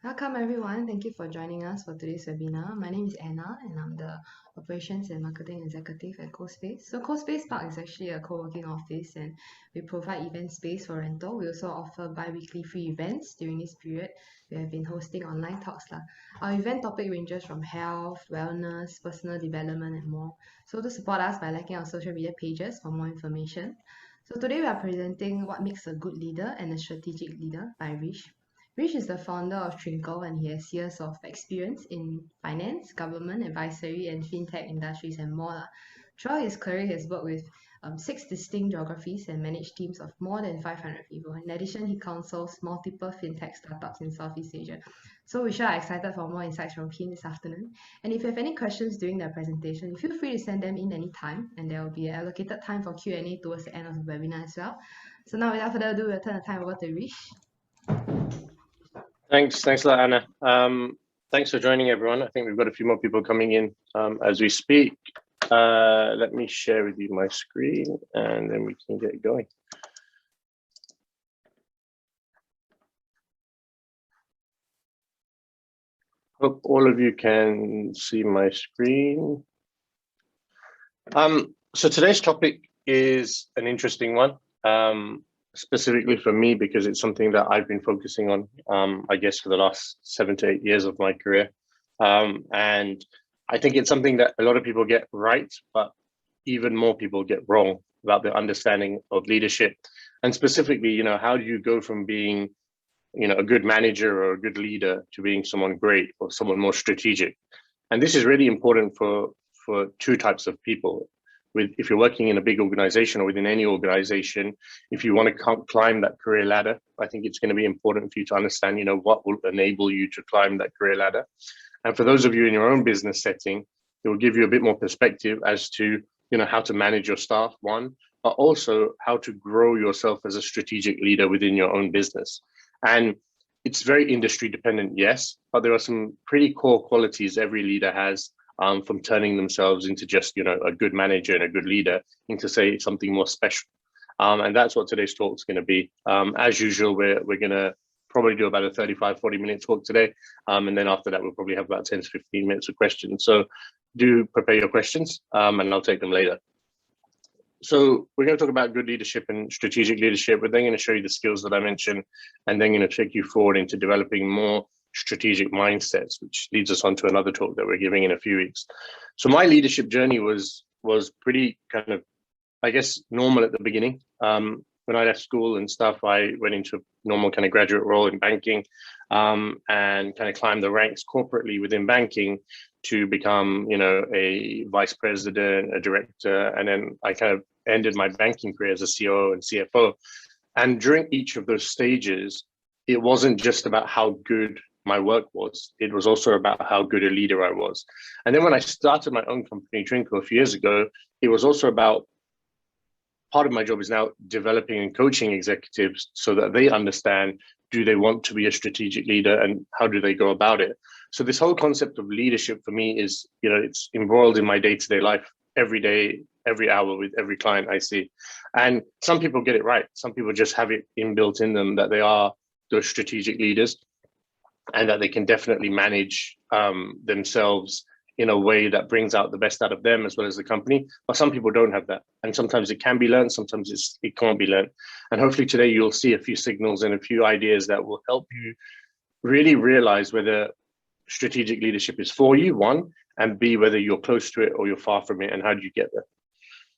Welcome everyone. Thank you for joining us for today's webinar. My name is Anna and I'm the Operations and Marketing Executive at CoSpace. So CoSpace Park is actually a co-working office and we provide event space for rental. We also offer bi-weekly free events during this period. We have been hosting online talks. Our event topic ranges from health, wellness, personal development and more. So to support us by liking our social media pages for more information. So today we are presenting what makes a good leader and a strategic leader by Rish. Rich is the founder of Trynkle and he has years of experience in finance, government, advisory, and fintech industries and more. Throughout his career, he has worked with 6 distinct geographies and managed teams of more than 500 people. In addition, he counsels multiple fintech startups in Southeast Asia. So we sure are excited for more insights from him this afternoon. And if you have any questions during the presentation, feel free to send them in anytime, and there will be an allocated time for Q&A towards the end of the webinar as well. So now without further ado, we'll turn the time over to Rish. Thanks a lot, Anna. Thanks for joining, everyone. I think we've got a few more people coming in as we speak. Let me share with you my screen and then we can get going. Hope all of you can see my screen. So today's topic is an interesting one. Specifically for me, because it's something that I've been focusing on, I guess, for the last 7 to 8 years of my career. And I think it's something that a lot of people get right, but even more people get wrong about their understanding of leadership. And specifically, how do you go from being, a good manager or a good leader to being someone great or someone more strategic? And this is really important for 2 types of people. If you're working in a big organization or within any organization, if you want to climb that career ladder, I think it's going to be important for you to understand, what will enable you to climb that career ladder. And for those of you in your own business setting, it will give you a bit more perspective as to, how to manage your staff, one, but also how to grow yourself as a strategic leader within your own business. And it's very industry dependent, yes, but there are some pretty core qualities every leader has. From turning themselves into just, a good manager and a good leader into, say, something more special. And that's what today's talk is going to be. As usual, we're going to probably do about a 35-40 minute talk today. And then after that, we'll probably have about 10 to 15 minutes of questions. So do prepare your questions and I'll take them later. So we're going to talk about good leadership and strategic leadership. We're then going to show you the skills that I mentioned, and then going to take you forward into developing more strategic mindsets, which leads us on to another talk that we're giving in a few weeks. So my leadership journey was pretty kind of, I guess, normal at the beginning. When I left school and stuff, I went into a normal kind of graduate role in banking and kind of climbed the ranks corporately within banking to become, a vice president, a director, and then I kind of ended my banking career as a COO and CFO. And during each of those stages, it wasn't just about how good my work was, it was also about how good a leader I was. And then when I started my own company, Trynkle, a few years ago, it was also about, part of my job is now developing and coaching executives so that they understand, do they want to be a strategic leader and how do they go about it? So this whole concept of leadership for me is, it's embroiled in my day-to-day life every day, every hour with every client I see. And some people get it right. Some people just have it inbuilt in them that they are those strategic leaders, and that they can definitely manage themselves in a way that brings out the best out of them as well as the company. But some people don't have that. And sometimes it can be learned, sometimes it can't be learned. And hopefully today you'll see a few signals and a few ideas that will help you really realize whether strategic leadership is for you, one, and B, whether you're close to it or you're far from it, and how do you get there?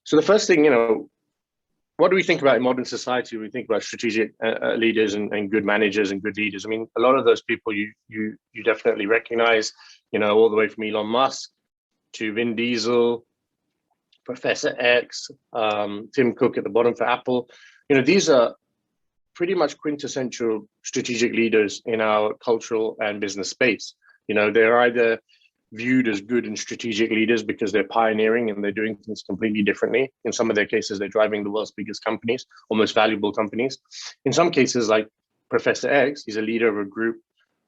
So the first thing, what do we think about in modern society when we think about strategic leaders and good managers and good leaders? I mean, a lot of those people you definitely recognize, all the way from Elon Musk to Vin Diesel, Professor X, Tim Cook at the bottom for Apple. These are pretty much quintessential strategic leaders in our cultural and business space. They're either viewed as good and strategic leaders because they're pioneering and they're doing things completely differently. In some of their cases, they're driving the world's biggest companies, or most valuable companies. In some cases, like Professor X, he's a leader of a group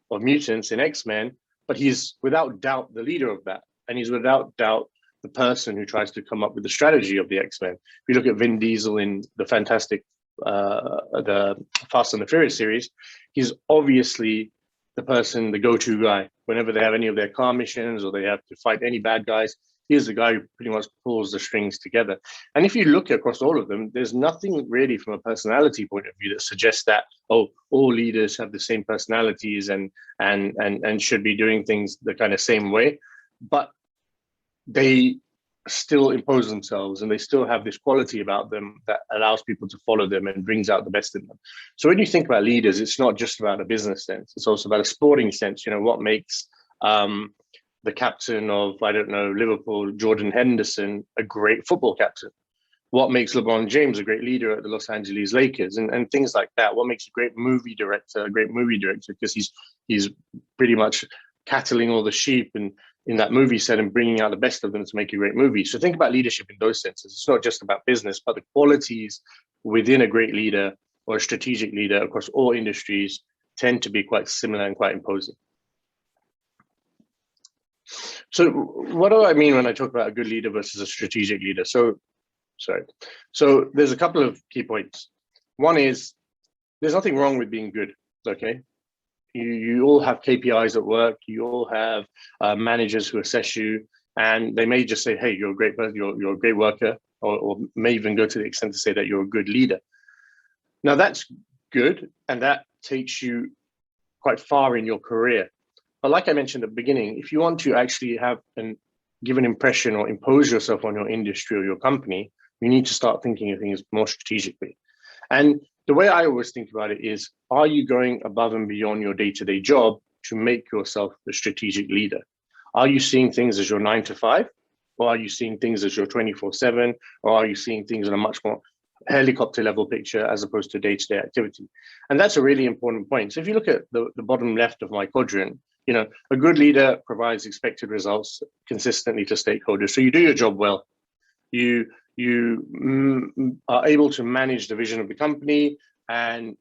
of mutants in X-Men, but he's without doubt the leader of that. And he's without doubt the person who tries to come up with the strategy of the X-Men. If you look at Vin Diesel in the fantastic, the Fast and the Furious series, he's obviously the person, the go-to guy. Whenever they have any of their car missions or they have to fight any bad guys, he's the guy who pretty much pulls the strings together. And if you look across all of them, there's nothing really from a personality point of view that suggests that, oh, all leaders have the same personalities and should be doing things the kind of same way. But they still impose themselves and they still have this quality about them that allows people to follow them and brings out the best in them. So when you think about leaders, it's not just about a business sense, it's also about a sporting sense. You know, what makes the captain of, I don't know, Liverpool, Jordan Henderson, a great football captain? What makes LeBron James a great leader at the Los Angeles Lakers, and things like that? What makes a great movie director a great movie director? Because he's pretty much cattling all the sheep and in that movie set and bringing out the best of them to make a great movie. So think about leadership in those senses. It's not just about business, but the qualities within a great leader or a strategic leader across all industries tend to be quite similar and quite imposing. So what do I mean when I talk about a good leader versus a strategic leader? So there's a couple of key points. One is there's nothing wrong with being good, okay? You all have KPIs at work. You all have managers who assess you, and they may just say, "Hey, you're a great person. You're a great worker," or may even go to the extent to say that you're a good leader. Now that's good, and that takes you quite far in your career. But like I mentioned at the beginning, if you want to actually have give an impression or impose yourself on your industry or your company, you need to start thinking of things more strategically. And the way I always think about it is, are you going above and beyond your day-to-day job to make yourself a strategic leader? Are you seeing things as your 9 to 5? Or are you seeing things as your 24/7? Or are you seeing things in a much more helicopter level picture as opposed to day-to-day activity? And that's a really important point. So if you look at the bottom left of my quadrant, you know, a good leader provides expected results consistently to stakeholders. So you do your job well. You are able to manage the vision of the company, and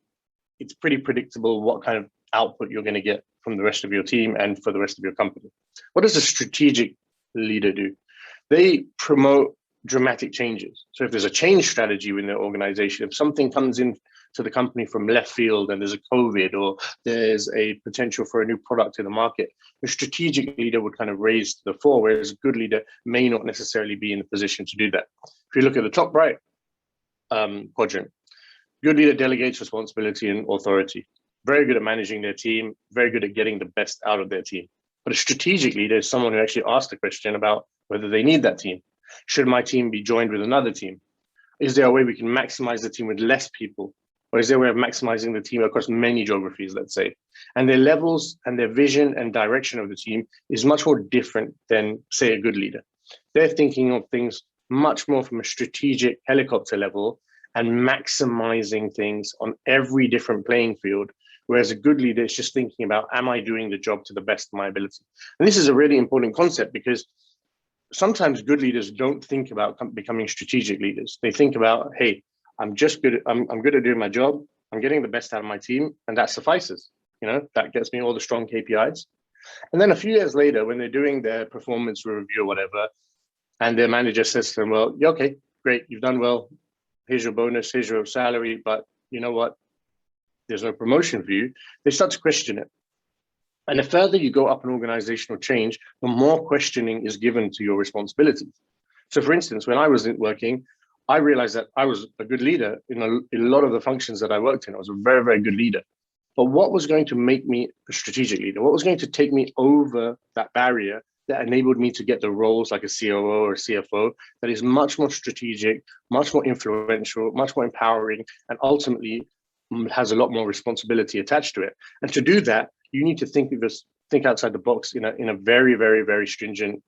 it's pretty predictable what kind of output you're going to get from the rest of your team and for the rest of your company. What does a strategic leader do? They promote dramatic changes. So if there's a change strategy within the organization, if something comes in to the company from left field and there's a COVID or there's a potential for a new product in the market, a strategic leader would kind of raise to the fore, whereas a good leader may not necessarily be in the position to do that. If you look at the top right quadrant, good leader delegates responsibility and authority. Very good at managing their team, very good at getting the best out of their team. But a strategic leader is someone who actually asks the question about whether they need that team. Should my team be joined with another team? Is there a way we can maximize the team with less people? Or is there a way of maximizing the team across many geographies, let's say? And their levels and their vision and direction of the team is much more different than, say, a good leader. They're thinking of things much more from a strategic helicopter level and maximizing things on every different playing field. Whereas a good leader is just thinking about, am I doing the job to the best of my ability? And this is a really important concept because sometimes good leaders don't think about becoming strategic leaders. They think about, hey, I'm good at doing my job. I'm getting the best out of my team, and that suffices. You know, that gets me all the strong KPIs. And then a few years later, when they're doing their performance review or whatever, and their manager says to them, well, yeah, okay, great, you've done well. Here's your bonus, here's your salary, but you know what? There's no promotion for you. They start to question it. And the further you go up in organizational change, the more questioning is given to your responsibilities. So for instance, when I was working, I realized that I was a good leader in a lot of the functions that I worked in. I was a very, very good leader. But what was going to make me a strategic leader? What was going to take me over that barrier that enabled me to get the roles like a COO or a CFO that is much more strategic, much more influential, much more empowering, and ultimately has a lot more responsibility attached to it. And to do that, you need to think outside the box in a very, very, very stringent,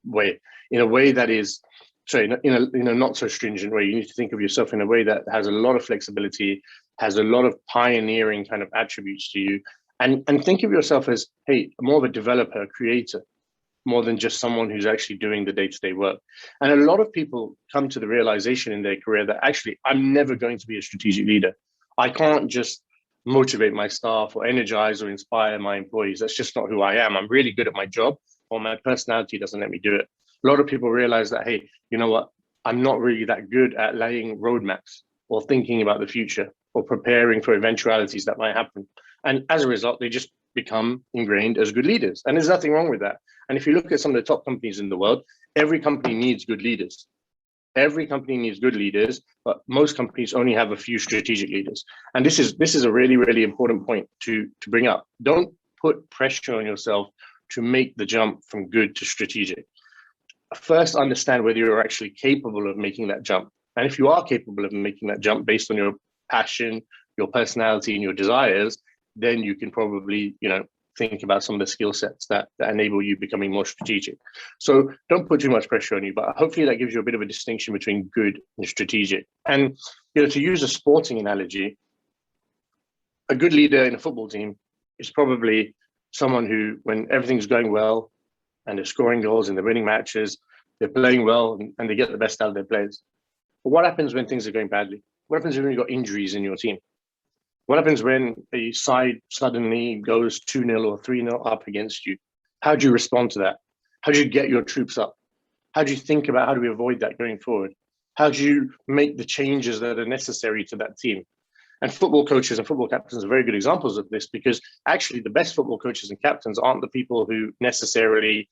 way, in a way that is, in a not so stringent way. You need to think of yourself in a way that has a lot of flexibility, has a lot of pioneering kind of attributes to you, and think of yourself as, hey, more of a developer, a creator, more than just someone who's actually doing the day-to-day work. And a lot of people come to the realization in their career that actually, I'm never going to be a strategic leader. I can't just motivate my staff or energize or inspire my employees. That's just not who I am. I'm really good at my job, or my personality doesn't let me do it. A lot of people realize that, hey, you know what? I'm not really that good at laying roadmaps or thinking about the future or preparing for eventualities that might happen. And as a result, they just become ingrained as good leaders. And there's nothing wrong with that. And if you look at some of the top companies in the world, every company needs good leaders. Every company needs good leaders, but most companies only have a few strategic leaders. And this is a really, really important point to bring up. Don't put pressure on yourself to make the jump from good to strategic. First, understand whether you're actually capable of making that jump. And if you are capable of making that jump based on your passion, your personality, and your desires, then you can probably, think about some of the skill sets that enable you becoming more strategic. So don't put too much pressure on you, but hopefully that gives you a bit of a distinction between good and strategic. And, to use a sporting analogy, a good leader in a football team is probably someone who, when everything's going well and they're scoring goals and they're winning matches, they're playing well and they get the best out of their players. But what happens when things are going badly? What happens when you've got injuries in your team? What happens when a side suddenly goes 2-0 or 3-0 up against you? How do you respond to that? How do you get your troops up? How do you think about how do we avoid that going forward? How do you make the changes that are necessary to that team? And football coaches and football captains are very good examples of this, because actually the best football coaches and captains aren't the people who necessarily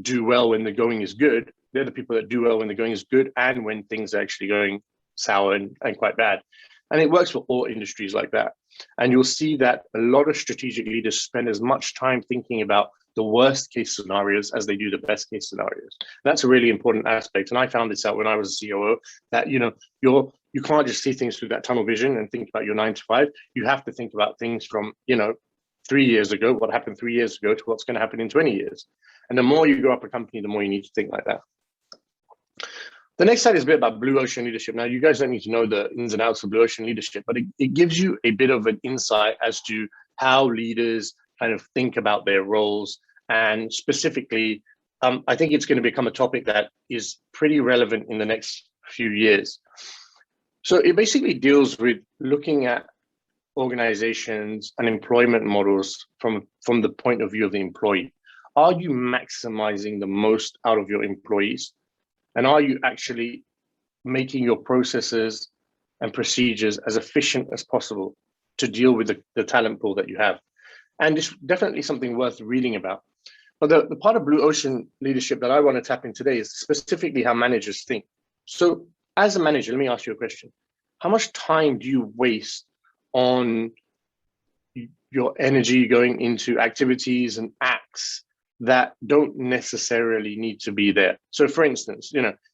do well when the going is good. They're the people that do well when the going is good and when things are actually going sour and quite bad. And it works for all industries like that. And you'll see that a lot of strategic leaders spend as much time thinking about the worst case scenarios as they do the best case scenarios. That's a really important aspect. And I found this out when I was a COO, that, you can't just see things through that tunnel vision and think about your 9 to 5. You have to think about things from, 3 years ago, what happened 3 years ago, to what's going to happen in 20 years. And the more you grow up a company, the more you need to think like that. The next slide is a bit about blue ocean leadership. Now, you guys don't need to know the ins and outs of blue ocean leadership, but it gives you a bit of an insight as to how leaders kind of think about their roles. And specifically, I think it's going to become a topic that is pretty relevant in the next few years. So it basically deals with looking at organizations and employment models from the point of view of the employee. Are you maximizing the most out of your employees? And are you actually making your processes and procedures as efficient as possible to deal with the talent pool that you have? And it's definitely something worth reading about. But the part of blue ocean leadership that I want to tap in today is specifically how managers think. So as a manager, let me ask you a question. How much time do you waste on your energy going into activities and acts that don't necessarily need to be there? So for instance,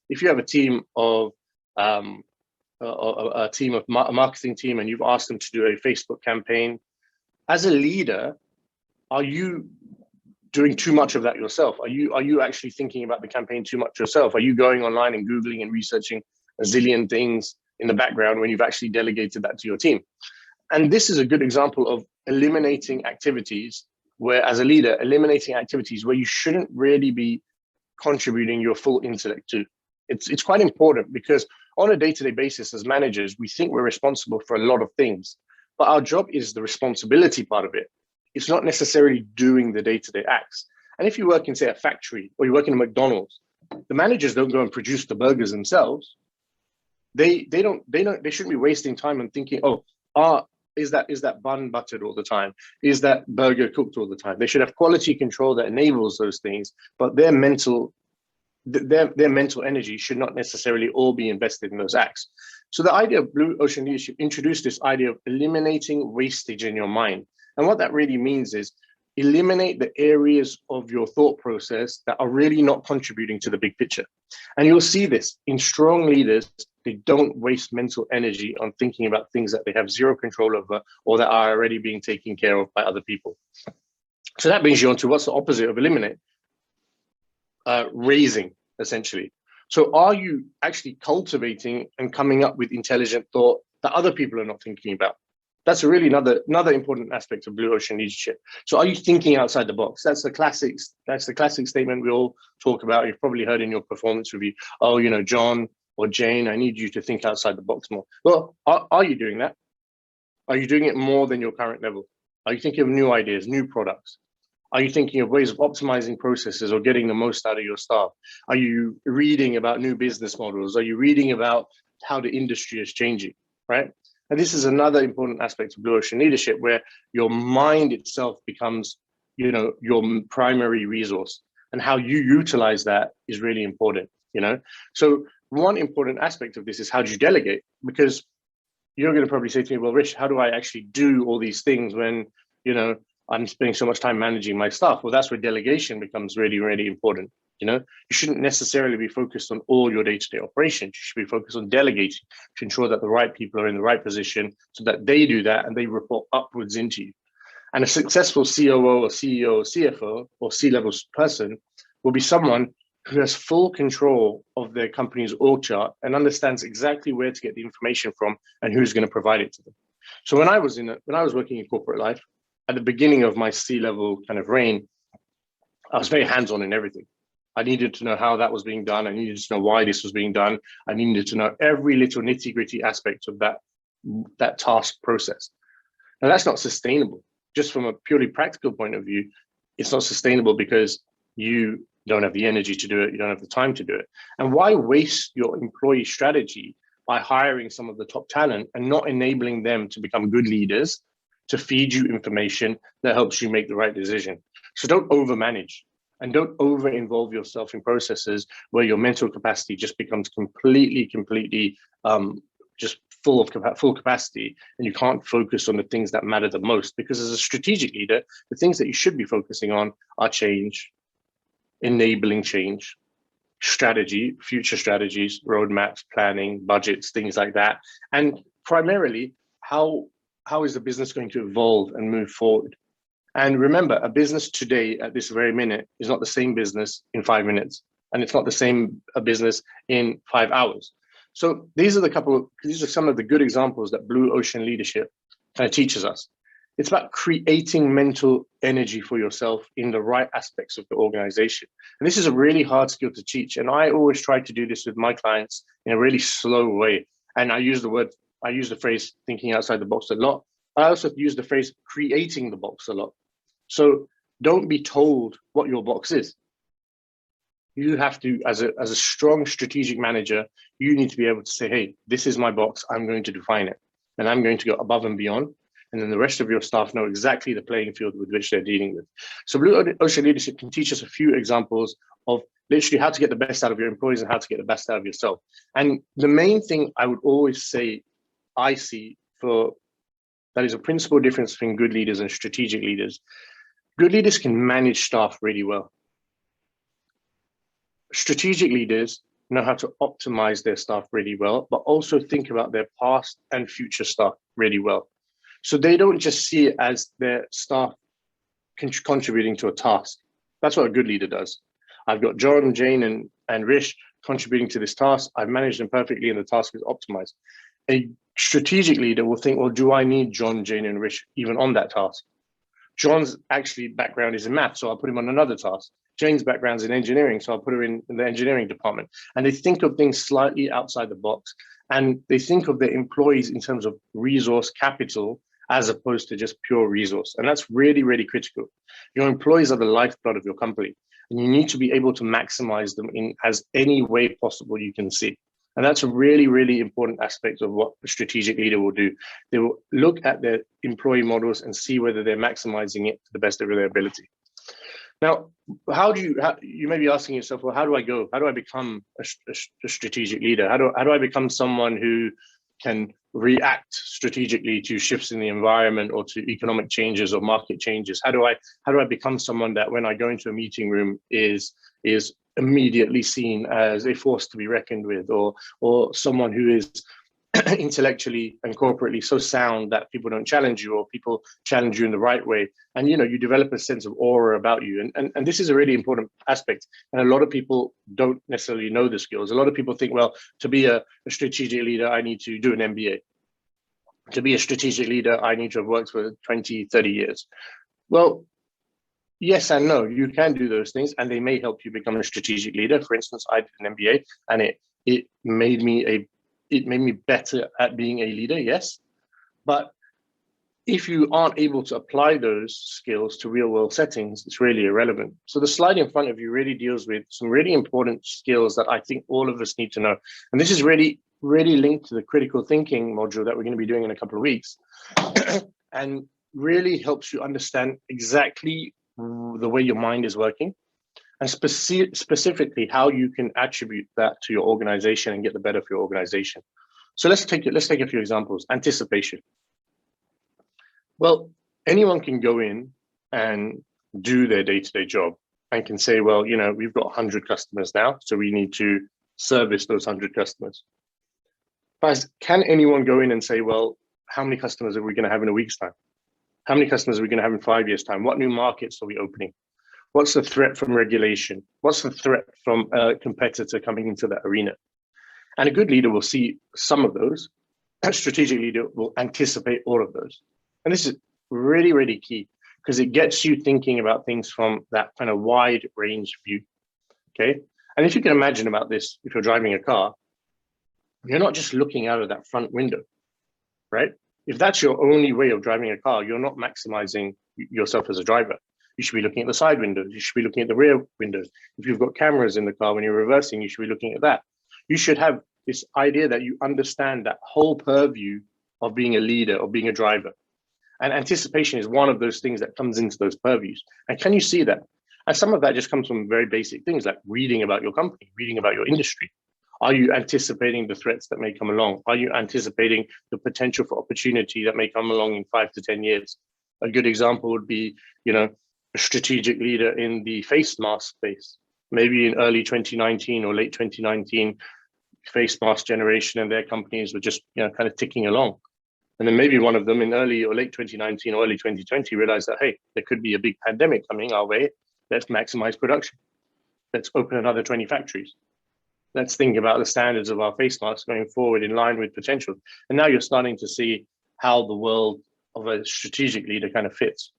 if you have a team of a marketing team and you've asked them to do a Facebook campaign, as a leader, are you doing too much of that yourself? Are you actually thinking about the campaign too much yourself? Are you going online and Googling and researching a zillion things in the background when you've actually delegated that to your team? And this is a good example of eliminating activities where, as a leader, eliminating activities where you shouldn't really be contributing your full intellect to. It's quite important, because on a day-to-day basis as managers, we think we're responsible for a lot of things, but our job is the responsibility part of it. It's not necessarily doing the day-to-day acts. And if you work in, say, a factory, or you work in a McDonald's, the managers don't go and produce the burgers themselves. They shouldn't be wasting time on thinking, is that bun buttered all the time? Is that burger cooked all the time? They should have quality control that enables those things, but their mental energy should not necessarily all be invested in those acts. So the idea of blue ocean leadership introduced this idea of eliminating wastage in your mind. And what that really means is eliminate the areas of your thought process that are really not contributing to the big picture. And you'll see this in strong leaders. They don't waste mental energy on thinking about things that they have zero control over or that are already being taken care of by other people. So that brings you on to what's the opposite of eliminate? Raising, essentially. So are you actually cultivating and coming up with intelligent thought that other people are not thinking about? That's really another important aspect of blue ocean leadership. So are you thinking outside the box? That's the classic statement we all talk about. You've probably heard in your performance review, John or Jane, I need you to think outside the box more. Well, are you doing that? Are you doing it more than your current level? Are you thinking of new ideas, new products? Are you thinking of ways of optimizing processes or getting the most out of your staff? Are you reading about new business models? Are you reading about how the industry is changing, right? And this is another important aspect of blue ocean leadership, where your mind itself becomes, your primary resource, and how you utilize that is really important, So one important aspect of this is, how do you delegate? Because you're going to probably say to me, well, Rich, how do I actually do all these things when, I'm spending so much time managing my staff? Well, that's where delegation becomes really, really important. You shouldn't necessarily be focused on all your day-to-day operations. You should be focused on delegating to ensure that the right people are in the right position, so that they do that and they report upwards into you. And a successful COO or CEO or CFO or C-level person will be someone who has full control of their company's org chart and understands exactly where to get the information from and who's going to provide it to them. So when I was working in corporate life, at the beginning of my C-level kind of reign, I was very hands-on in everything. I needed to know how that was being done. I needed to know why this was being done. I needed to know every little nitty-gritty aspect of that task process. Now, that's not sustainable. Just from a purely practical point of view, it's not sustainable, because you don't have the energy to do it. You don't have the time to do it. And why waste your employee strategy by hiring some of the top talent and not enabling them to become good leaders, to feed you information that helps you make the right decision? So don't overmanage, and don't over involve yourself in processes where your mental capacity just becomes completely just full capacity, and you can't focus on the things that matter the most. Because as a strategic leader, the things that you should be focusing on are change, enabling change, strategy, future strategies, roadmaps, planning, budgets, things like that. And primarily, how is the business going to evolve and move forward? And remember, a business today at this very minute is not the same business in 5 minutes, and it's not the same a business in 5 hours. So these are some of the good examples that blue ocean leadership kind of teaches us. It's about creating mental energy for yourself in the right aspects of the organization. And this is a really hard skill to teach. And I always try to do this with my clients in a really slow way. And I use the phrase thinking outside the box a lot. I also use the phrase creating the box a lot. So don't be told what your box is. You have to, as a strong strategic manager, you need to be able to say, hey, this is my box. I'm going to define it, and I'm going to go above and beyond. And then the rest of your staff know exactly the playing field with which they're dealing with. So blue ocean leadership can teach us a few examples of literally how to get the best out of your employees and how to get the best out of yourself. And the main thing I would always say I see that is a principal difference between good leaders and strategic leaders. Good leaders can manage staff really well. Strategic leaders know how to optimize their staff really well, but also think about their past and future staff really well. So they don't just see it as their staff contributing to a task. That's what a good leader does. I've got John, Jane, and Rish contributing to this task. I've managed them perfectly, and the task is optimized. A strategic leader will think, well, do I need John, Jane, and Rish even on that task? John's actually background is in math, so I'll put him on another task. Jane's background is in engineering, so I'll put her in the engineering department. And they think of things slightly outside the box, and they think of their employees in terms of resource capital as opposed to just pure resource. And that's really, really critical. Your employees are the lifeblood of your company, and you need to be able to maximize them in as any way possible you can see. And that's a really, really important aspect of what a strategic leader will do. They will look at their employee models and see whether they're maximizing it to the best of their ability. Now, you may be asking yourself, well, how do I go? How do I become a strategic leader? How do I become someone who can react strategically to shifts in the environment or to economic changes or market changes? How do I become someone that when I go into a meeting room is immediately seen as a force to be reckoned with, or someone who is intellectually and corporately so sound that people don't challenge you, or people challenge you in the right way, and you develop a sense of aura about you. And this is a really important aspect, and a lot of people don't necessarily know the skills. A lot of people think, well, to be a strategic leader, I need to do an MBA. To be a strategic leader, I need to have worked for 20, 30 years. Well, yes and no. You can do those things, and they may help you become a strategic leader. For instance, I did an MBA, and it made me better at being a leader, yes. But if you aren't able to apply those skills to real world settings, it's really irrelevant. So the slide in front of you really deals with some really important skills that I think all of us need to know. And this is really really linked to the critical thinking module that we're going to be doing in a couple of weeks, and really helps you understand exactly the way your mind is working, and specifically how you can attribute that to your organization and get the better for your organization. So let's take a few examples. Anticipation. Well, anyone can go in and do their day-to-day job and can say, well, we've got 100 customers now, so we need to service those 100 customers. But can anyone go in and say, well, how many customers are we going to have in a week's time? How many customers are we going to have in 5 years' time? What new markets are we opening? What's the threat from regulation? What's the threat from a competitor coming into that arena? And a good leader will see some of those. A strategic leader will anticipate all of those. And this is really, really key, because it gets you thinking about things from that kind of wide range view, okay? And if you can imagine about this, if you're driving a car, you're not just looking out of that front window, right? If that's your only way of driving a car, you're not maximizing yourself as a driver. You should be looking at the side windows. You should be looking at the rear windows. If you've got cameras in the car when you're reversing, you should be looking at that. You should have this idea that you understand that whole purview of being a leader or being a driver. And anticipation is one of those things that comes into those purviews. And can you see that? And some of that just comes from very basic things like reading about your company, reading about your industry. Are you anticipating the threats that may come along? Are you anticipating the potential for opportunity that may come along in 5 to 10 years? A good example would be, a strategic leader in the face mask space. Maybe in early 2019 or late 2019, face mask generation and their companies were just, kind of ticking along. And then maybe one of them in early or late 2019 or early 2020 realized that, hey, there could be a big pandemic coming our way. Let's maximize production. Let's open another 20 factories. Let's think about the standards of our face masks going forward in line with potential. And now you're starting to see how the world of a strategic leader kind of fits.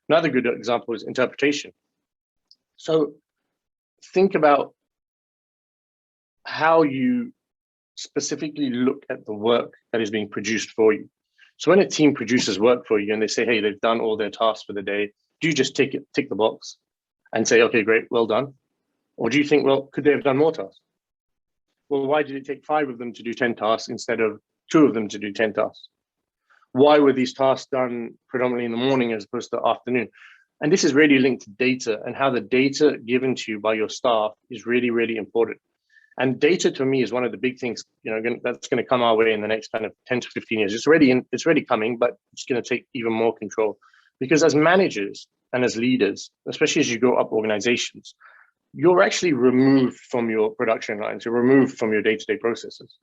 Another good example is interpretation. So think about how you specifically look at the work that is being produced for you. So when a team produces work for you and they say, hey, they've done all their tasks for the day, do you just tick the box and say, okay, great, well done? Or do you think, well, could they have done more tasks? Well, why did it take 5 of them to do 10 tasks instead of 2 of them to do 10 tasks? Why were these tasks done predominantly in the morning as opposed to afternoon? And this is really linked to data, and how the data given to you by your staff is really, really important. And data to me is one of the big things, that's going to come our way in the next kind of 10 to 15 years. It's already coming, but it's going to take even more control. Because as managers and as leaders, especially as you go up organizations, you're actually removed from your production lines, you're removed from your day-to-day processes.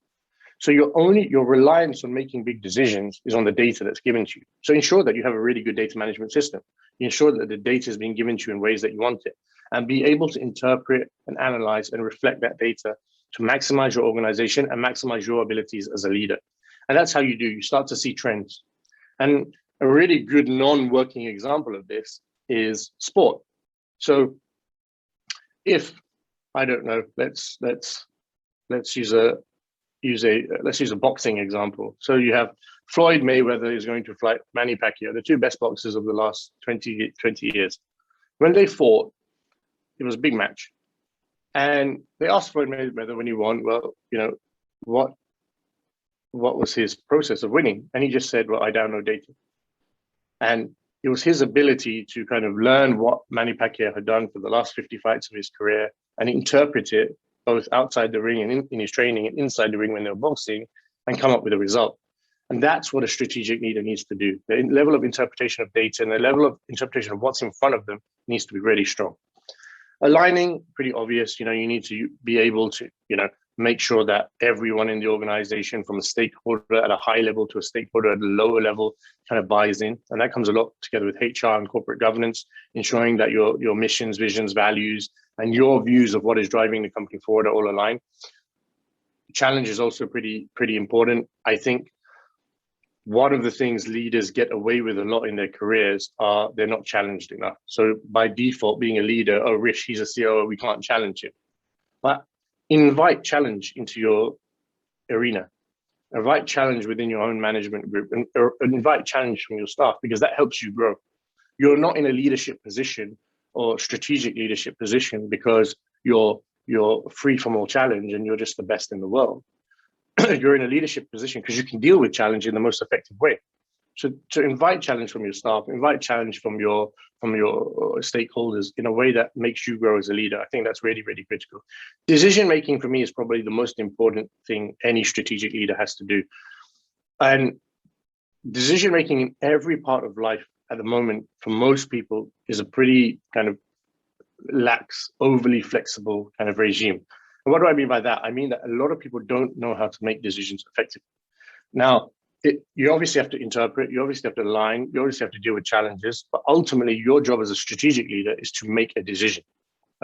So your reliance on making big decisions is on the data that's given to you. So ensure that you have a really good data management system. You ensure that the data is being given to you in ways that you want it, and be able to interpret and analyze and reflect that data to maximize your organization and maximize your abilities as a leader. And that's how you start to see trends. And a really good non-working example of this is sport. So if, I don't know, let's use a boxing example. So you have Floyd Mayweather is going to fight Manny Pacquiao, the 2 best boxers of the last 20 years. When they fought, it was a big match. And they asked Floyd Mayweather when he won, well, what was his process of winning? And he just said, well, I download data. And it was his ability to kind of learn what Manny Pacquiao had done for the last 50 fights of his career and interpret it both outside the ring and in his training and inside the ring when they were boxing, and come up with a result. And that's what a strategic leader needs to do. The level of interpretation of data and the level of interpretation of what's in front of them needs to be really strong. Aligning, pretty obvious, you need to be able to, make sure that everyone in the organization, from a stakeholder at a high level to a stakeholder at a lower level, kind of buys in. And that comes a lot together with HR and corporate governance, ensuring that your missions, visions, values, and your views of what is driving the company forward are all aligned. Challenge is also pretty important. I think one of the things leaders get away with a lot in their careers are they're not challenged enough. So by default, being a leader, oh, Rish, he's a COO, we can't challenge him. But invite challenge into your arena. Invite challenge within your own management group, and invite challenge from your staff, because that helps you grow. You're not in a leadership position or strategic leadership position because you're free from all challenge and you're just the best in the world. you're in a leadership position because you can deal with challenge in the most effective way. So to invite challenge from your staff, invite challenge from your stakeholders in a way that makes you grow as a leader. I think that's really, really critical. Decision making for me is probably the most important thing any strategic leader has to do. And decision making in every part of life at the moment for most people is a pretty kind of lax, overly flexible kind of regime. And what do I mean by that? I mean that a lot of people don't know how to make decisions effectively. Now, you obviously have to interpret, you obviously have to align, you obviously have to deal with challenges, but ultimately your job as a strategic leader is to make a decision,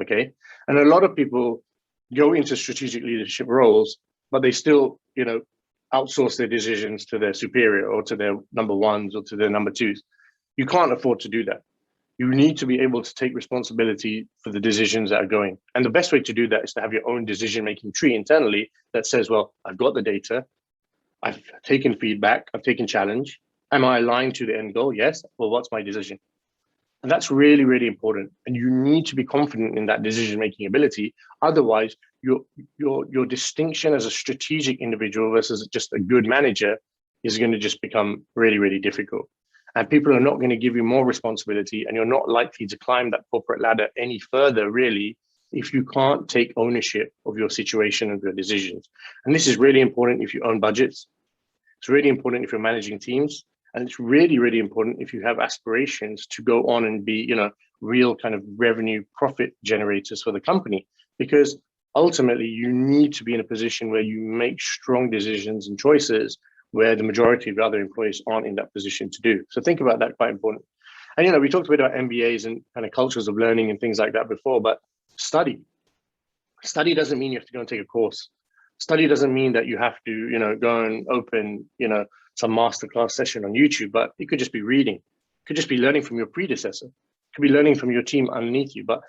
okay? And a lot of people go into strategic leadership roles, but they still, outsource their decisions to their superior or to their number ones or to their number twos. You can't afford to do that. You need to be able to take responsibility for the decisions that are going. And the best way to do that is to have your own decision-making tree internally that says, well, I've got the data, I've taken feedback, I've taken challenge. Am I aligned to the end goal? Yes. Well, what's my decision? And that's really, really important. And you need to be confident in that decision-making ability. Otherwise, your distinction as a strategic individual versus just a good manager is going to just become really, really difficult. And people are not going to give you more responsibility, and you're not likely to climb that corporate ladder any further, really, if you can't take ownership of your situation and your decisions. And this is really important if you own budgets. It's really important if you're managing teams. And it's really, really important if you have aspirations to go on and be, real kind of revenue profit generators for the company. Because ultimately, you need to be in a position where you make strong decisions and choices where the majority of other employees aren't in that position to do. So think about that, quite important. And, we talked a bit about MBAs and kind of cultures of learning and things like that before, but study doesn't mean you have to go and take a course. Study doesn't mean that you have to, go and open, some masterclass session on YouTube, but it could just be reading. It could just be learning from your predecessor. It could be learning from your team underneath you, but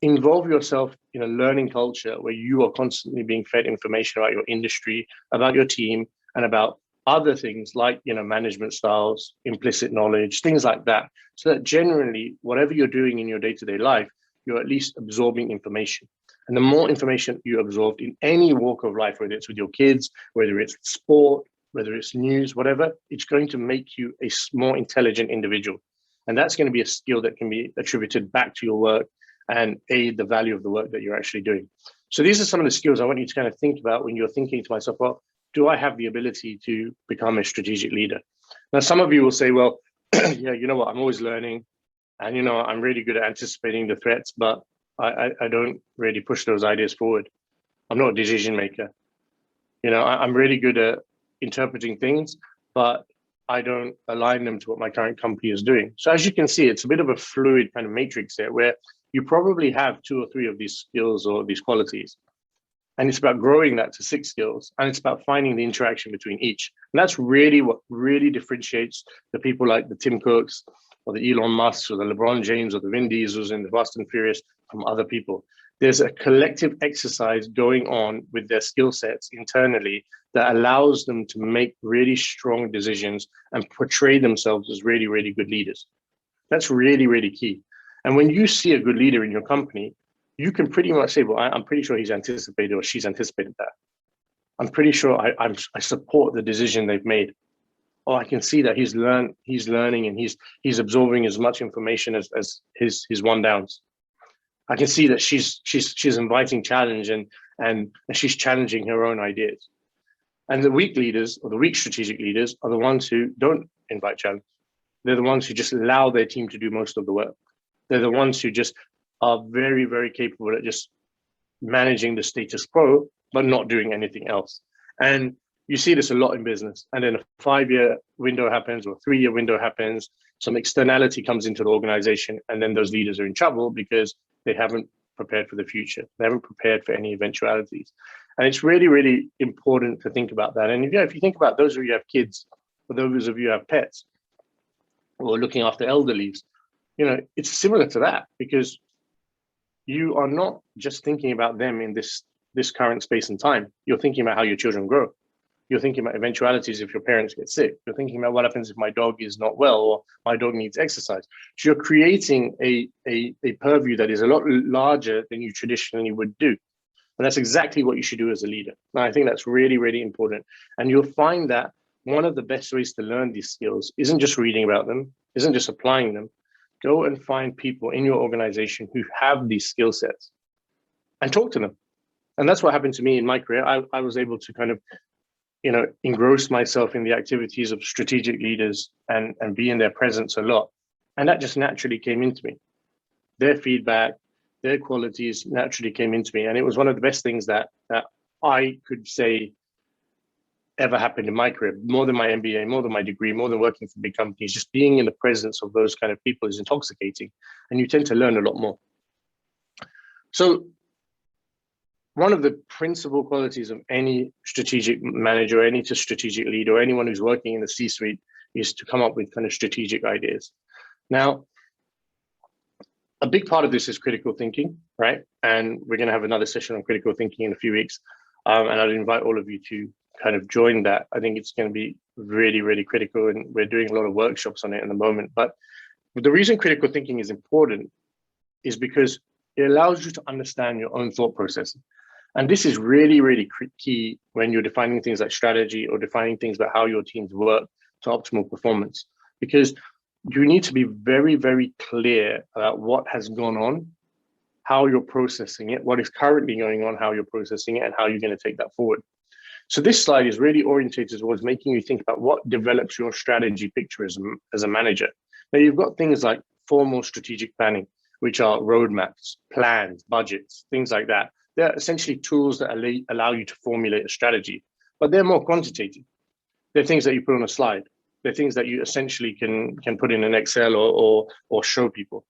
involve yourself in a learning culture where you are constantly being fed information about your industry, about your team, and about other things like, management styles, implicit knowledge, things like that. So that generally, whatever you're doing in your day-to-day life, you're at least absorbing information. And the more information you absorb in any walk of life, whether it's with your kids, whether it's sport, whether it's news, whatever, it's going to make you a more intelligent individual. And that's going to be a skill that can be attributed back to your work and aid the value of the work that you're actually doing. So these are some of the skills I want you to kind of think about when you're thinking to myself, well, do I have the ability to become a strategic leader? Now, some of you will say, well, yeah, you know what, I'm always learning. And, I'm really good at anticipating the threats, but I don't really push those ideas forward. I'm not a decision maker. I'm really good at interpreting things, but I don't align them to what my current company is doing. So as you can see, it's a bit of a fluid kind of matrix there where you probably have 2 or 3 of these skills or these qualities. And it's about growing that to 6 skills. And it's about finding the interaction between each. And that's really what really differentiates the people like the Tim Cooks or the Elon Musks or the LeBron James or the Vin Diesels in the Fast and Furious from other people. There's a collective exercise going on with their skill sets internally that allows them to make really strong decisions and portray themselves as really, really good leaders. That's really, really key. And when you see a good leader in your company, you can pretty much say, well, I'm pretty sure he's anticipated or she's anticipated that. I'm pretty sure I support the decision they've made. Oh, I can see that he's learning and he's absorbing as much information as his one downs. I can see that she's inviting challenge and she's challenging her own ideas. And the weak leaders or the weak strategic leaders are the ones who don't invite challenge. They're the ones who just allow their team to do most of the work. They're the ones who just are very, very capable at just managing the status quo, but not doing anything else. And you see this a lot in business. And then a 5-year window happens or a 3-year window happens. Some externality comes into the organization, and then those leaders are in trouble because they haven't prepared for the future. They haven't prepared for any eventualities. And it's really, really important to think about that. And if you think about those of you who have kids, or those of you who have pets, or looking after elderlies, it's similar to that, because you are not just thinking about them in this current space and time. You're thinking about how your children grow. You're thinking about eventualities if your parents get sick. You're thinking about what happens if my dog is not well or my dog needs exercise. So you're creating a purview that is a lot larger than you traditionally would do. And that's exactly what you should do as a leader. And I think that's really, really important. And you'll find that one of the best ways to learn these skills isn't just reading about them, isn't just applying them. Go and find people in your organization who have these skill sets and talk to them. And that's what happened to me in my career. I was able to kind of, engross myself in the activities of strategic leaders and be in their presence a lot. And that just naturally came into me. Their feedback, their qualities naturally came into me. And it was one of the best things that I could say ever happened in my career, more than my MBA, more than my degree, more than working for big companies. Just being in the presence of those kind of people is intoxicating, and you tend to learn a lot more. So one of the principal qualities of any strategic manager, or any strategic leader, or anyone who's working in the C-suite is to come up with kind of strategic ideas. Now, a big part of this is critical thinking, right? And we're going to have another session on critical thinking in a few weeks. And I'd invite all of you to kind of join that. I think it's going to be really, really critical. And we're doing a lot of workshops on it in the moment. But the reason critical thinking is important is because it allows you to understand your own thought process. And this is really, really key when you're defining things like strategy or defining things about how your teams work to optimal performance, because you need to be very, very clear about what has gone on, how you're processing it, what is currently going on, how you're processing it, and how you're going to take that forward. So this slide is really orientated towards making you think about what develops your strategy picture as a manager. Now, you've got things like formal strategic planning, which are roadmaps, plans, budgets, things like that. They're essentially tools that allow you to formulate a strategy, but they're more quantitative. They're things that you put on a slide. They're things that you essentially can put in an Excel or show people.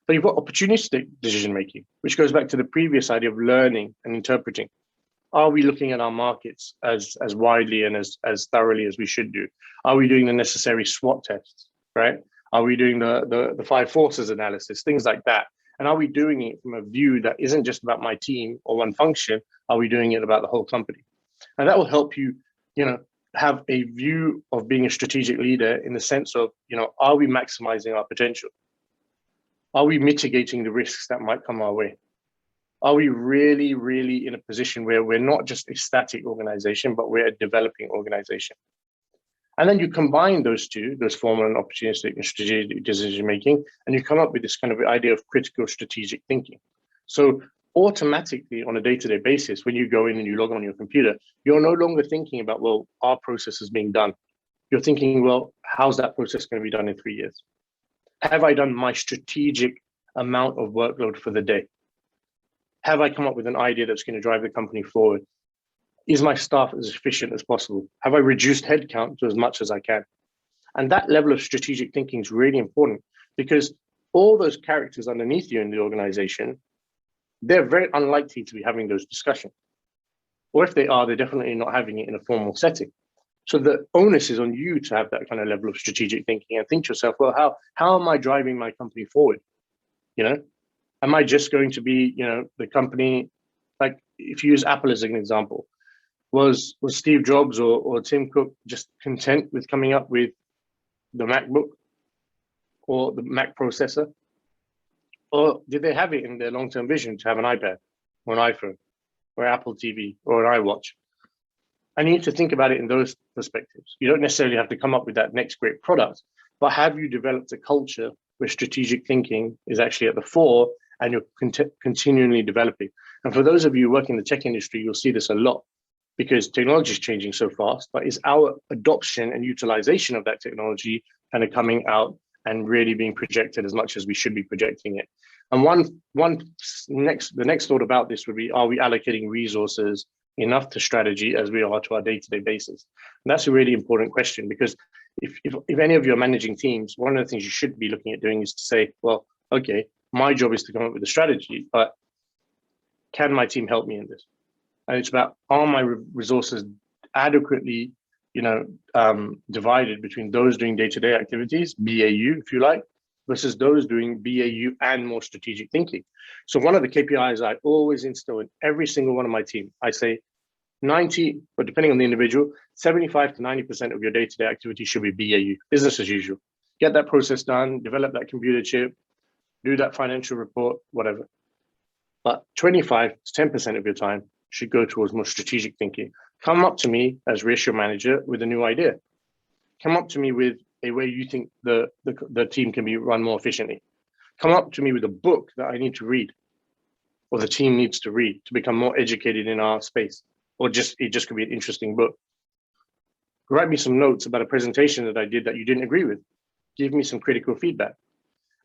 But you've got opportunistic decision making, which goes back to the previous idea of learning and interpreting. Are we looking at our markets as widely and as thoroughly as we should do? Are we doing the necessary SWOT tests, right? Are we doing the 5 forces analysis, things like that? And are we doing it from a view that isn't just about my team or one function? Are we doing it about the whole company? And that will help you, have a view of being a strategic leader in the sense of, are we maximizing our potential? Are we mitigating the risks that might come our way? Are we really, really in a position where we're not just a static organization, but we're a developing organization? And then you combine those two, those formal and opportunistic and strategic decision making, and you come up with this kind of idea of critical strategic thinking. So automatically on a day-to-day basis, when you go in and you log on your computer, you're no longer thinking about, well, our process is being done. You're thinking, well, how's that process going to be done in 3 years? Have I done my strategic amount of workload for the day? Have I come up with an idea that's going to drive the company forward? Is my staff as efficient as possible? Have I reduced headcount to as much as I can? And that level of strategic thinking is really important, because all those characters underneath you in the organization, they're very unlikely to be having those discussions. Or if they are, they're definitely not having it in a formal setting. So the onus is on you to have that kind of level of strategic thinking and think to yourself, well, how am I driving my company forward? Am I just going to be, the company, like if you use Apple as an example, was Steve Jobs or Tim Cook just content with coming up with the MacBook or the Mac processor? Or did they have it in their long-term vision to have an iPad or an iPhone or Apple TV or an iWatch? And you need to think about it in those perspectives. You don't necessarily have to come up with that next great product, but have you developed a culture where strategic thinking is actually at the fore and you're continually developing? And for those of you working in the tech industry, you'll see this a lot, because technology is changing so fast, but is our adoption and utilization of that technology kind of coming out and really being projected as much as we should be projecting it? And the next thought about this would be, are we allocating resources enough to strategy as we are to our day-to-day basis? And that's a really important question, because if any of you are managing teams, one of the things you should be looking at doing is to say, well, okay, my job is to come up with a strategy, but can my team help me in this? And it's about, are my resources adequately, divided between those doing day-to-day activities, BAU, if you like, versus those doing BAU and more strategic thinking. So one of the KPIs I always instill in every single one of my team, I say 90, but depending on the individual, 75 to 90% of your day-to-day activity should be BAU, business as usual. Get that process done, develop that computer chip, do that financial report, whatever. but 25 to 10% of your time should go towards more strategic thinking. Come up to me as ratio manager with a new idea. Come up to me with a way you think the team can be run more efficiently. Come up to me with a book that I need to read, or the team needs to read to become more educated in our space, or it just could be an interesting book. Write me some notes about a presentation that I did that you didn't agree with. Give me some critical feedback.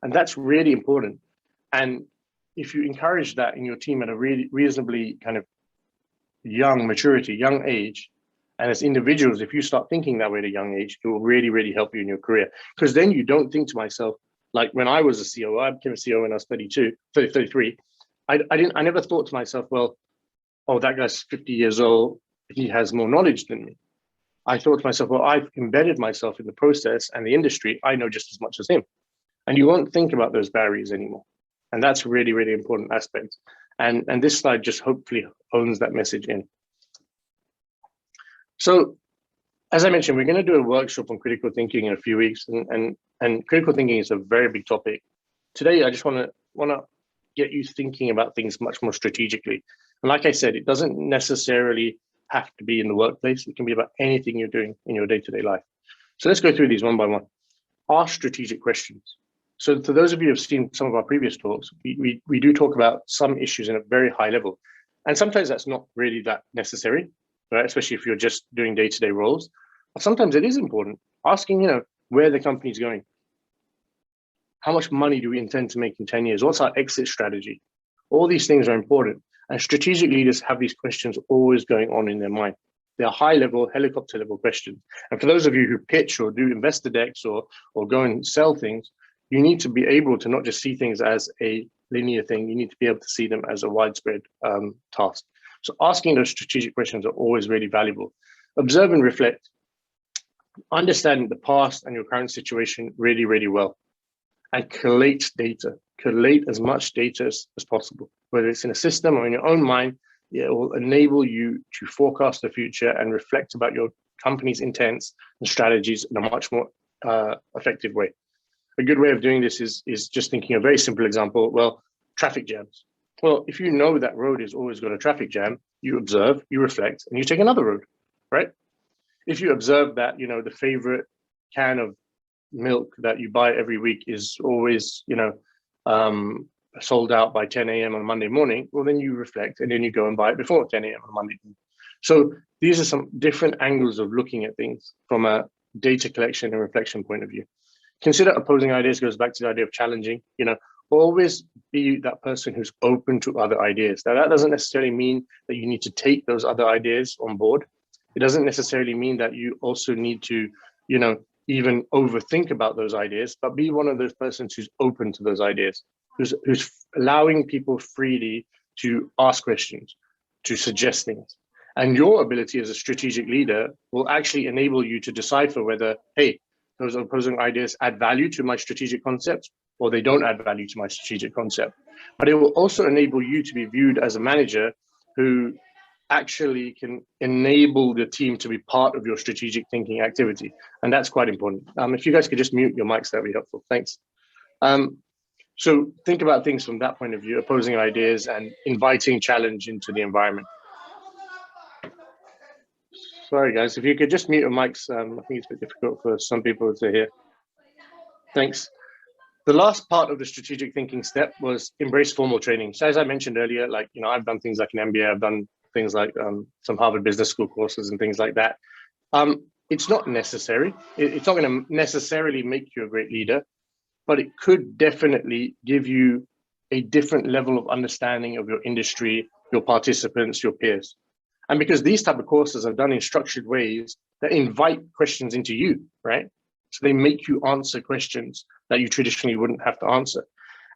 And that's really important. And if you encourage that in your team at a really reasonably kind of young maturity, young age, and as individuals, if you start thinking that way at a young age, it will really, really help you in your career. Because then you don't think to myself, like when I was a COO, I became a COO when I was 33. I never thought to myself, well, oh, that guy's 50 years old, he has more knowledge than me. I thought to myself, well, I've embedded myself in the process and the industry. I know just as much as him. And you won't think about those barriers anymore. And that's a really, really important aspect. And this slide just hopefully owns that message in. So as I mentioned, we're going to do a workshop on critical thinking in a few weeks. And critical thinking is a very big topic. Today, I just want to get you thinking about things much more strategically. And like I said, it doesn't necessarily have to be in the workplace. It can be about anything you're doing in your day-to-day life. So let's go through these one by one. Ask strategic questions. So for those of you who have seen some of our previous talks, we do talk about some issues in a very high level. And sometimes that's not really that necessary, right? Especially if you're just doing day-to-day roles. But sometimes it is important. Asking, where the company's going. How much money do we intend to make in 10 years? What's our exit strategy? All these things are important. And strategic leaders have these questions always going on in their mind. They are high-level, helicopter-level questions. And for those of you who pitch or do investor decks or go and sell things, you need to be able to not just see things as a linear thing. You need to be able to see them as a widespread task. So asking those strategic questions are always really valuable. Observe and reflect. Understand the past and your current situation really, really well. And collate data. Collate as much data as possible, whether it's in a system or in your own mind. It will enable you to forecast the future and reflect about your company's intents and strategies in a much more effective way. A good way of doing this is just thinking a very simple example. Well, traffic jams. Well, if you know that road has always got a traffic jam, you observe, you reflect, and you take another road, right? If you observe that, the favorite can of milk that you buy every week is always, sold out by 10 a.m. on Monday morning, well, then you reflect and then you go and buy it before 10 a.m. on Monday. So these are some different angles of looking at things from a data collection and reflection point of view. Consider opposing ideas. Goes back to the idea of challenging, always be that person who's open to other ideas. Now, that doesn't necessarily mean that you need to take those other ideas on board. It doesn't necessarily mean that you also need to, even overthink about those ideas, but be one of those persons who's open to those ideas, who's allowing people freely to ask questions, to suggest things. And your ability as a strategic leader will actually enable you to decipher whether, hey, those opposing ideas add value to my strategic concept or they don't add value to my strategic concept. But it will also enable you to be viewed as a manager who actually can enable the team to be part of your strategic thinking activity. And that's quite important. If you guys could just mute your mics, that'd be helpful. Thanks. So think about things from that point of view, opposing ideas and inviting challenge into the environment. Sorry, guys, if you could just mute your mics. I think it's a bit difficult for some people to hear. Thanks. The last part of the strategic thinking step was embrace formal training. So as I mentioned earlier, I've done things like an MBA, I've done things like some Harvard Business School courses and things like that. It's not necessary. It's not going to necessarily make you a great leader, but it could definitely give you a different level of understanding of your industry, your participants, your peers. And because these type of courses are done in structured ways that invite questions into you, right? So they make you answer questions that you traditionally wouldn't have to answer.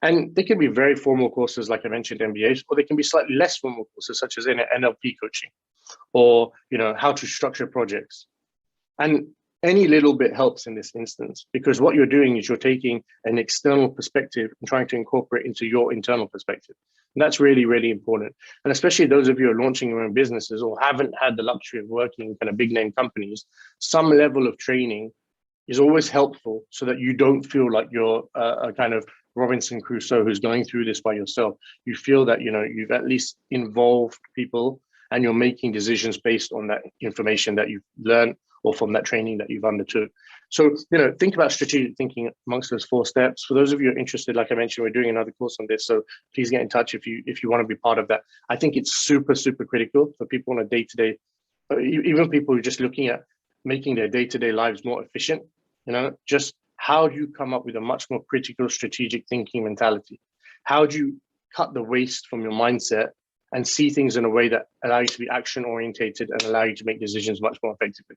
And they can be very formal courses, like I mentioned, MBAs, or they can be slightly less formal courses, such as in NLP coaching, or how to structure projects. And any little bit helps in this instance, because what you're doing is you're taking an external perspective and trying to incorporate into your internal perspective. And that's really, really important. And especially those of you who are launching your own businesses or haven't had the luxury of working in kind of big name companies, some level of training is always helpful so that you don't feel like you're a kind of Robinson Crusoe who's going through this by yourself. You feel that, you've at least involved people and you're making decisions based on that information that you've learned or from that training that you've undertook. So, think about strategic thinking amongst those 4 steps. For those of you who are interested, like I mentioned, we're doing another course on this. So please get in touch if you want to be part of that. I think it's super, super critical for people on a day-to-day, even people who are just looking at making their day-to-day lives more efficient, just how do you come up with a much more critical strategic thinking mentality? How do you cut the waste from your mindset and see things in a way that allow you to be action orientated and allow you to make decisions much more effectively?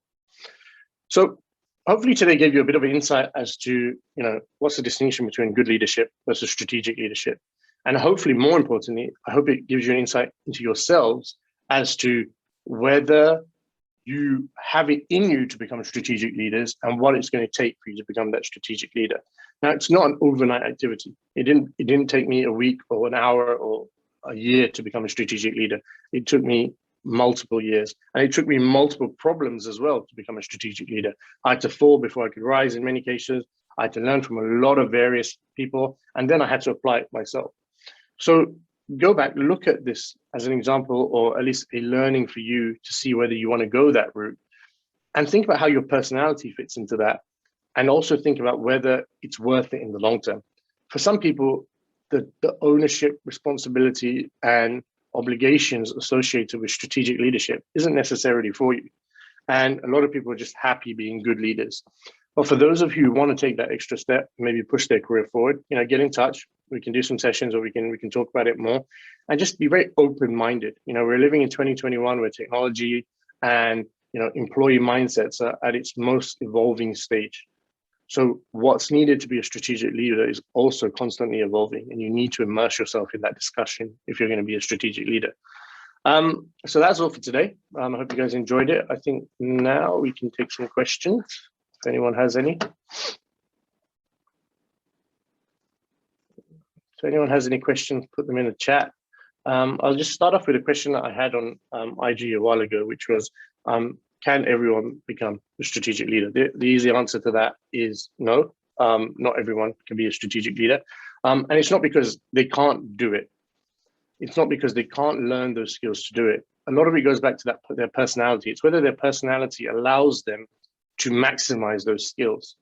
So hopefully today gave you a bit of an insight as to, what's the distinction between good leadership versus strategic leadership. And hopefully, more importantly, I hope it gives you an insight into yourselves as to whether you have it in you to become strategic leaders and what it's going to take for you to become that strategic leader. Now, it's not an overnight activity. It didn't take me a week or an hour or a year to become a strategic leader. It took me multiple years, and it took me multiple problems as well to become a strategic leader. I had to fall before I could rise in many cases. I had to learn from a lot of various people, and then I had to apply it myself. So go back, look at this as an example, or at least a learning for you to see whether you want to go that route, and think about how your personality fits into that, and also think about whether it's worth it in the long term. For some people, the ownership, responsibility, and obligations associated with strategic leadership isn't necessarily for you. And a lot of people are just happy being good leaders. But for those of you who want to take that extra step, maybe push their career forward, get in touch. We can do some sessions, or we can talk about it more, and just be very open-minded. We're living in 2021 where technology and employee mindsets are at its most evolving stage. So what's needed to be a strategic leader is also constantly evolving, and you need to immerse yourself in that discussion if you're going to be a strategic leader. So that's all for today. I hope you guys enjoyed it. I think now we can take some questions, if anyone has any. If anyone has any questions, put them in the chat. I'll just start off with a question that I had on IG a while ago, which was, can everyone become a strategic leader? The easy answer to that is no. Not everyone can be a strategic leader. And it's not because they can't do it. It's not because they can't learn those skills to do it. A lot of it goes back to their personality. It's whether their personality allows them to maximize those skills.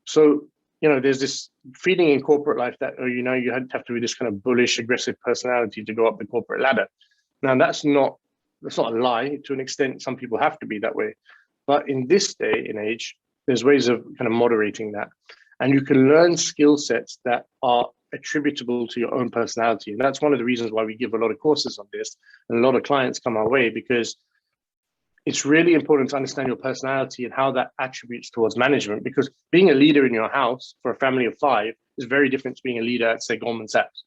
So, there's this feeling in corporate life that, you have to be this kind of bullish, aggressive personality to go up the corporate ladder. Now, that's not a lie. To an extent, some people have to be that way. But in this day and age, there's ways of kind of moderating that. And you can learn skill sets that are attributable to your own personality. And that's one of the reasons why we give a lot of courses on this. And a lot of clients come our way, because it's really important to understand your personality and how that attributes towards management. Because being a leader in your house for a family of 5 is very different to being a leader at, say, Goldman Sachs.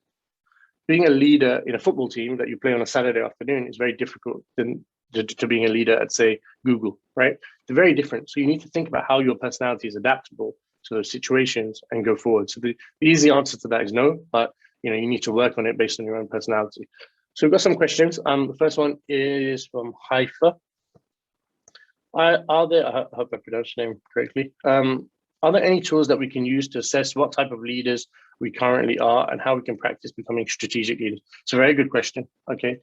Being a leader in a football team that you play on a Saturday afternoon is very difficult to being a leader at, say, Google, right? They're very different. So you need to think about how your personality is adaptable to those situations and go forward. So the easy answer to that is no, but you need to work on it based on your own personality. So we've got some questions. The first one is from Haifa. I hope I pronounced your name correctly. Are there any tools that we can use to assess what type of leaders we currently are and how we can practice becoming strategic leaders? It's a very good question. Okay.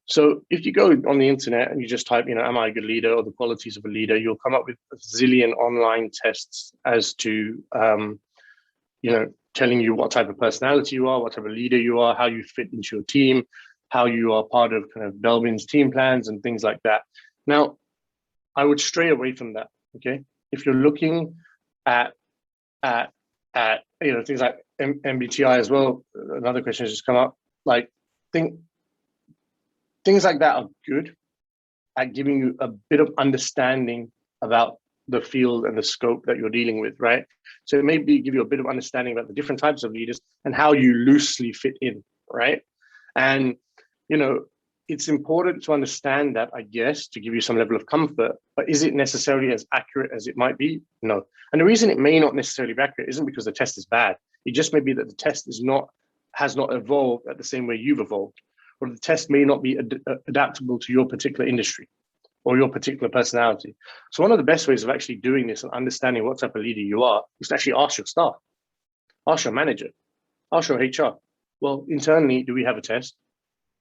So if you go on the internet and you just type, am I a good leader, or the qualities of a leader, you'll come up with a zillion online tests as to, telling you what type of personality you are, what type of leader you are, how you fit into your team, how you are part of kind of Belbin's team plans and things like that. Now, I would stray away from that. Okay. If you're looking at things like MBTI as well, another question has just come up. Like, things like that are good at giving you a bit of understanding about the field and the scope that you're dealing with, right? So it may give you a bit of understanding about the different types of leaders and how you loosely fit in, right? And, it's important to understand that, I guess, to give you some level of comfort, but is it necessarily as accurate as it might be? No. And the reason it may not necessarily be accurate isn't because the test is bad. It just may be that the test has not evolved at the same way you've evolved, or the test may not be adaptable to your particular industry or your particular personality. So one of the best ways of actually doing this and understanding what type of leader you are is to actually ask your staff, ask your manager. I'll show HR. Well, internally, do we have a test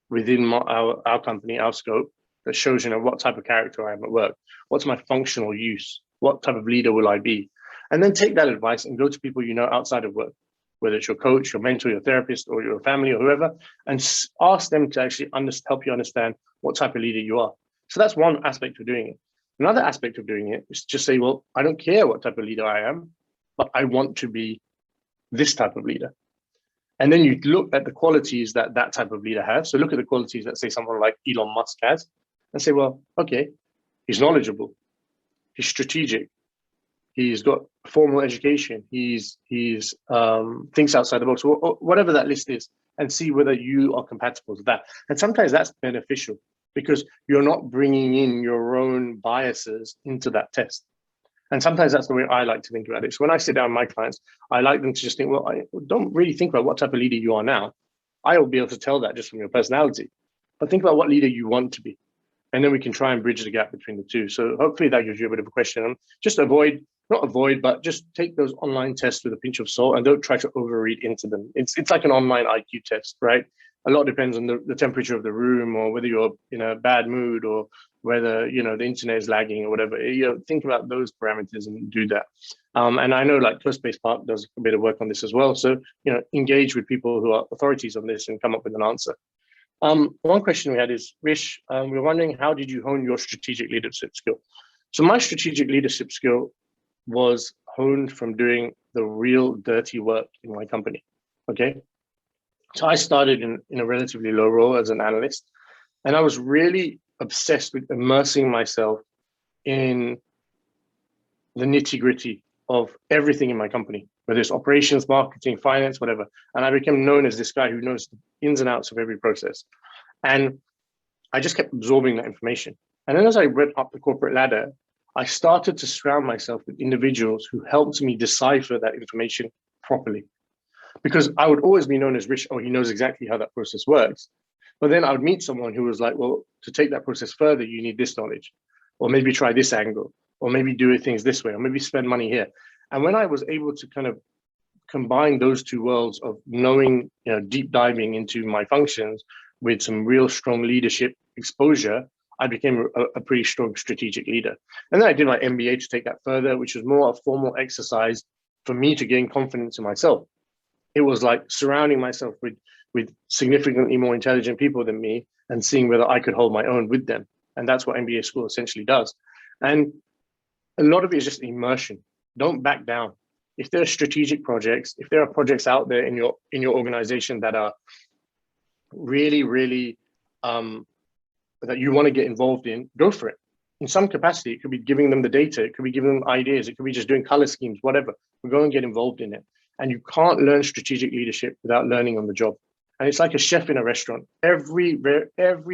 within our company, our scope, that shows, what type of character I am at work? What's my functional use? What type of leader will I be? And then take that advice and go to people outside of work, whether it's your coach, your mentor, your therapist, or your family or whoever, and ask them to actually help you understand what type of leader you are. So that's one aspect of doing it. Another aspect of doing it is just say, well, I don't care what type of leader I am, but I want to be this type of leader. And then you look at the qualities that type of leader has. So look at the qualities that, say, someone like Elon Musk has, and say, well, okay, he's knowledgeable, he's strategic, he's got formal education, he's thinks outside the box, or whatever that list is, and see whether you are compatible with that. And sometimes that's beneficial because you're not bringing in your own biases into that test. And sometimes that's the way I like to think about it. So when I sit down with my clients, I like them to just think, well, I don't really think about what type of leader you are now. I will be able to tell that just from your personality. But think about what leader you want to be. And then we can try and bridge the gap between the two. So hopefully that gives you a bit of a question. Just not avoid, but just take those online tests with a pinch of salt and don't try to overread into them. It's like an online IQ test, right? A lot depends on the temperature of the room, or whether you're in a bad mood, or whether the internet is lagging or whatever. Think about those parameters and do that. And I know like CoSpace Park does a bit of work on this as well. So engage with people who are authorities on this and come up with an answer. One question we had is, Rish, we're wondering, how did you hone your strategic leadership skill? So my strategic leadership skill was honed from doing the real dirty work in my company. Okay. So I started in a relatively low role as an analyst, and I was really obsessed with immersing myself in the nitty-gritty of everything in my company, whether it's operations, marketing, finance, whatever. And I became known as this guy who knows the ins and outs of every process. And I just kept absorbing that information. And then as I went up the corporate ladder, I started to surround myself with individuals who helped me decipher that information properly. Because I would always be known as Rich, he knows exactly how that process works. But then I would meet someone who was like, well, to take that process further, you need this knowledge, or maybe try this angle, or maybe do things this way, or maybe spend money here. And when I was able to kind of combine those two worlds of knowing, deep diving into my functions with some real strong leadership exposure, I became a pretty strong strategic leader. And then I did my MBA to take that further, which was more a formal exercise for me to gain confidence in myself. It was like surrounding myself with significantly more intelligent people than me and seeing whether I could hold my own with them. And that's what MBA school essentially does. And a lot of it is just immersion. Don't back down. If there are strategic projects, if there are projects out there in your organization that are really, really that you want to get involved in, go for it. In some capacity, it could be giving them the data, it could be giving them ideas, it could be just doing color schemes, whatever. We're going to get involved in it. And you can't learn strategic leadership without learning on the job. And it's like a chef in a restaurant. Every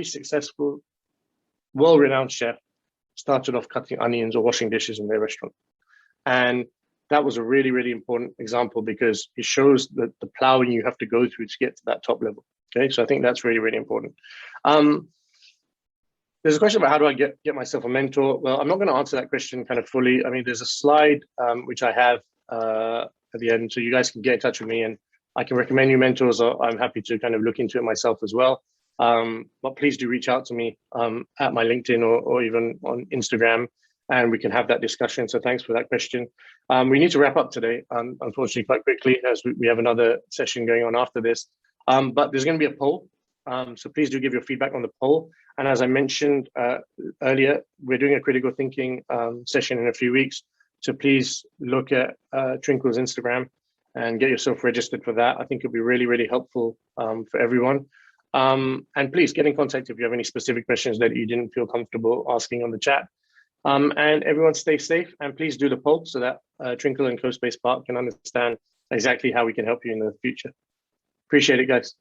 successful, well-renowned chef started off cutting onions or washing dishes in their restaurant. And that was a really, really important example because it shows the plowing you have to go through to get to that top level. Okay, so I think that's really, really important. There's a question about how do I get myself a mentor? Well, I'm not going to answer that question kind of fully. I mean, there's a slide which I have at the end, so you guys can get in touch with me and I can recommend you mentors, or I'm happy to kind of look into it myself as well. But please do reach out to me at my LinkedIn or even on Instagram, and we can have that discussion. So thanks for that question. We need to wrap up today, unfortunately, quite quickly, as we have another session going on after this. But there's going to be a poll. So please do give your feedback on the poll. And as I mentioned earlier, we're doing a critical thinking session in a few weeks. So please look at Trynkle's Instagram and get yourself registered for that. I think it'll be really, really helpful for everyone. And please get in contact if you have any specific questions that you didn't feel comfortable asking on the chat. And everyone stay safe, and please do the poll so that Trynkle and CoSpace Park can understand exactly how we can help you in the future. Appreciate it, guys.